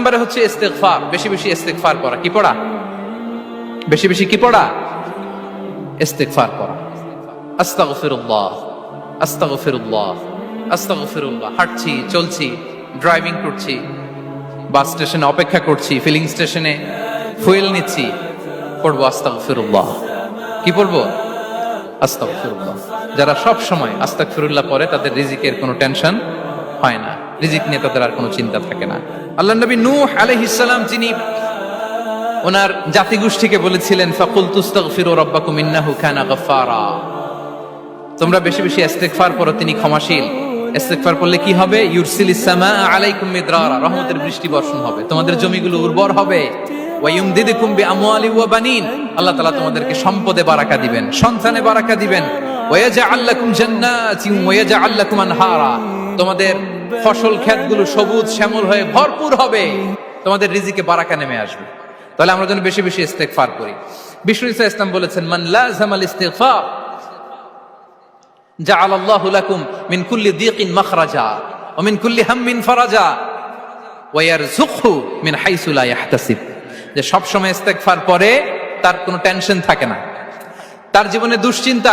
নম্বরে হচ্ছে ইস্তিগফার, বেশি বেশি ইস্তিগফার করা। কি পড়া? বেশি বেশি কি পড়া? ইস্তিগফার করা। আস্তাগফিরুল্লাহ, আস্তাগফিরুল্লাহ, আস্তাগফিরুল্লাহ। হাঁটছি, চলছি, ড্রাইভিং করছি, বাস স্টেশনে অপেক্ষা করছি, ফিলিং স্টেশনে ফুয়েল নিচ্ছি, পড়বো আস্তাগফিরুল্লাহ। কি পড়বো? আস্তাগফিরুল্লাহ। যারা সব সময় আস্তাগফিরুল্লাহ পড়ে তাদের রিজিকের কোনো টেনশন হয় না, রিজিক নিয়ে তাদের আর কোনো চিন্তা থাকে না। আল্লাহর নবী নূহ আলাইহিস সালাম যিনি ওনার জাতিগোষ্ঠীকে বলেছিলেন ফাকুলতু আস্তাগফিরু রাব্বাকুম ইন্নাহু কানা গাফফারা, তোমরা বেশি বেশি ইস্তিগফার করো, তিনি ক্ষমাশীল। ইস্তিগফার করলে কি হবে? ইউরসিলিস সামাআ আলাইকুম মিদরারা, রহমতের বৃষ্টি বর্ষণ হবে, তোমাদের জমিগুলো উর্বর হবে। ওয়া ইউমদিদুকুম বিআমওয়ালি ওয়া বানিন, আল্লাহ তাআলা তোমাদেরকে সম্পদে বারাকা দিবেন, সন্তানে বারাকা দিবেন। ওয়া ইয়াজআল লাকুম জান্নাতিন ওয়া ইয়াজআল লাকুম আনহারা, তোমাদের ফসল ক্ষেতগুলো সবুজ শ্যামল হয়ে ভরপুর হবে, তোমাদের রিজিকে বারাকা নেমে আসবে। তাহলে আমরা যেন বেশি বেশি ইস্তিগফার করি। বিষ্ণু ঈসা ইসলাম বলেছেন মান লাযামাল ইস্তিগফার জাআলাল্লাহু লাকুম মিন কুল্লি দীকিন মাখরাজা ওয়া মিন কুল্লি হাম্মিন ফারাজা ওয়া ইয়ারযুকহু মিন হাইসু লা ইয়াহতাসিব। যে সব সময় ইস্তিগফার পড়ে তার কোনো টেনশন থাকে না, তার জীবনে দুশ্চিন্তা